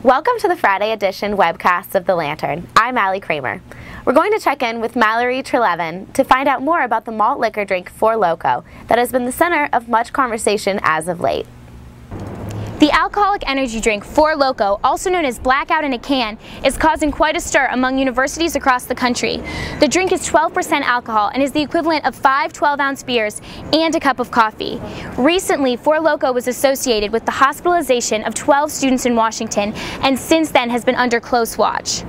Welcome to the Friday edition webcast of The Lantern. I'm Allie Kramer. We're going to check in with Mallory Trelevin to find out more about the malt liquor drink Four Loko that has been the center of much conversation as of late. The alcoholic energy drink Four Loko, also known as Blackout in a Can, is causing quite a stir among universities across the country. The drink is 12% alcohol and is the equivalent of 5 12-ounce beers and a cup of coffee. Recently, Four Loko was associated with the hospitalization of 12 students in Washington and since then has been under close watch.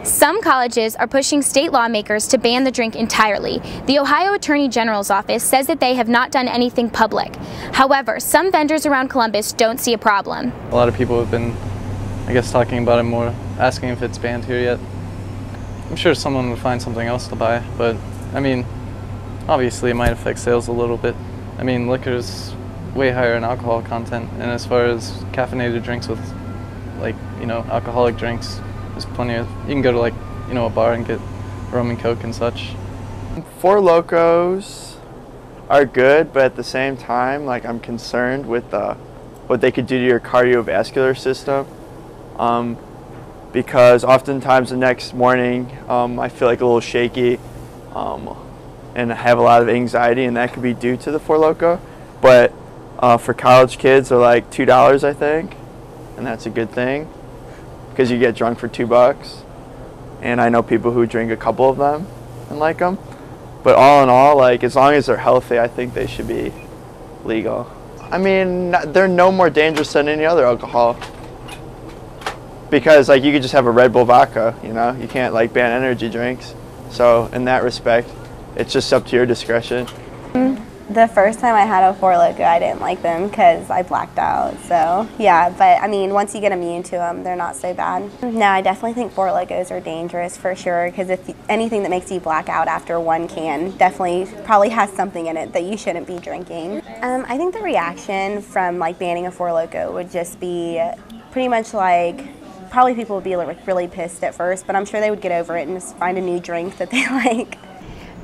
Some colleges are pushing state lawmakers to ban the drink entirely. The Ohio Attorney General's office says that they have not done anything public. However, some vendors around Columbus don't see a problem. A lot of people have been, talking about it more, asking if it's banned here yet. I'm sure someone would find something else to buy, but obviously it might affect sales a little bit. Liquor's way higher in alcohol content, and as far as caffeinated drinks with, alcoholic drinks, there's plenty of, you can go to a bar and get rum and coke and such. Four Lokos are good, but at the same time, I'm concerned with what they could do to your cardiovascular system. Because oftentimes the next morning, I feel a little shaky, and I have a lot of anxiety, and that could be due to the Four Loko. But for college kids, they're like $2, I think, and that's a good thing, because you get drunk for $2, and I know people who drink a couple of them and like them. But all in all, as long as they're healthy, I think they should be legal. They're no more dangerous than any other alcohol, because you could just have a Red Bull vodka, you can't ban energy drinks. So in that respect, it's just up to your discretion. The first time I had a Four Loko, I didn't like them because I blacked out. So yeah, but once you get immune to them, they're not so bad. No, I definitely think Four Lokos are dangerous for sure, because if anything that makes you black out after one can definitely probably has something in it that you shouldn't be drinking. I think the reaction from banning a Four Loko would just be pretty much probably people would be really pissed at first, but I'm sure they would get over it and just find a new drink that they like.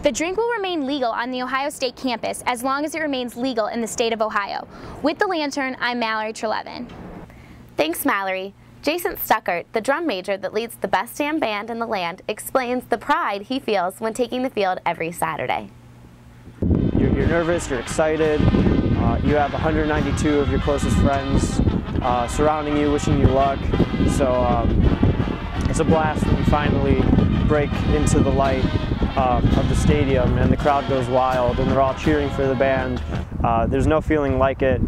The drink will remain legal on the Ohio State campus as long as it remains legal in the state of Ohio. With The Lantern, I'm Mallory Trelevin. Thanks, Mallory. Jason Stuckart, the drum major that leads the best damn band in the land, explains the pride he feels when taking the field every Saturday. You're nervous, you're excited, you have 192 of your closest friends surrounding you, wishing you luck. So it's a blast when you finally break into the light of the stadium and the crowd goes wild and they're all cheering for the band. There's no feeling like it.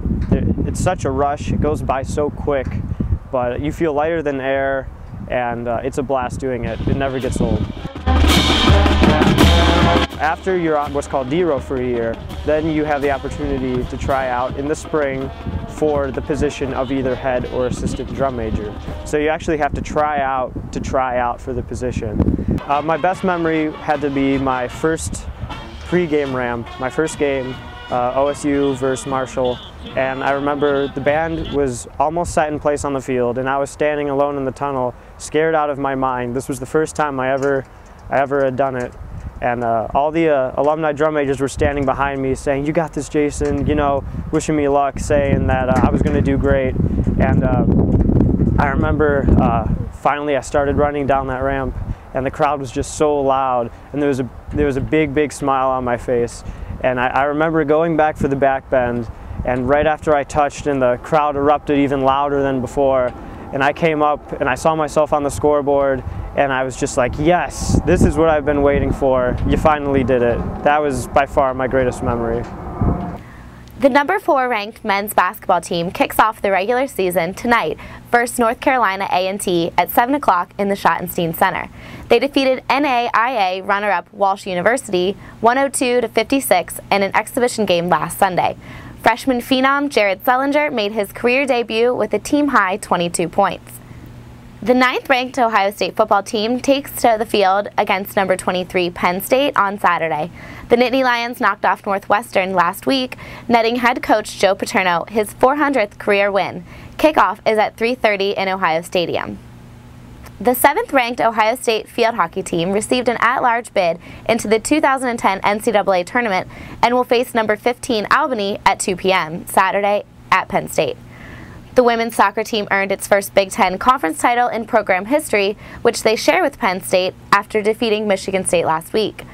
It's such a rush, it goes by so quick, but you feel lighter than air, and it's a blast doing it. It never gets old. After you're on what's called D-Row for a year, then you have the opportunity to try out in the spring for the position of either head or assistant drum major. So you actually have to try out for the position. My best memory had to be my first pre-game ramp, my first game, OSU versus Marshall, and I remember the band was almost set in place on the field and I was standing alone in the tunnel, scared out of my mind. This was the first time I ever had done it. And all the alumni drum majors were standing behind me saying, "You got this, Jason," wishing me luck, saying that I was going to do great. And I remember finally I started running down that ramp, and the crowd was just so loud, and there was a big smile on my face. And I remember going back for the back bend, and right after I touched, and the crowd erupted even louder than before, and I came up and I saw myself on the scoreboard, and I was just like, yes, this is what I've been waiting for. You finally did it. That was by far my greatest memory. The number 4 ranked men's basketball team kicks off the regular season tonight versus North Carolina A&T at 7 o'clock in the Schottenstein Center. They defeated NAIA runner-up Walsh University 102-56 in an exhibition game last Sunday. Freshman phenom Jared Sullinger made his career debut with a team-high 22 points. The 9th ranked Ohio State football team takes to the field against number 23 Penn State on Saturday. The Nittany Lions knocked off Northwestern last week, netting head coach Joe Paterno his 400th career win. Kickoff is at 3:30 in Ohio Stadium. The 7th ranked Ohio State field hockey team received an at-large bid into the 2010 NCAA tournament and will face number 15 Albany at 2 p.m. Saturday at Penn State. The women's soccer team earned its first Big Ten conference title in program history, which they share with Penn State after defeating Michigan State last week.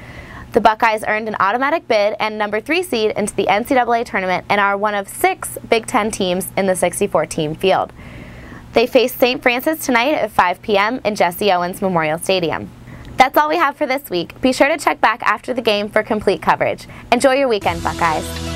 The Buckeyes earned an automatic bid and number 3 seed into the NCAA tournament and are one of 6 Big Ten teams in the 64-team field. They face St. Francis tonight at 5 p.m. in Jesse Owens Memorial Stadium. That's all we have for this week. Be sure to check back after the game for complete coverage. Enjoy your weekend, Buckeyes.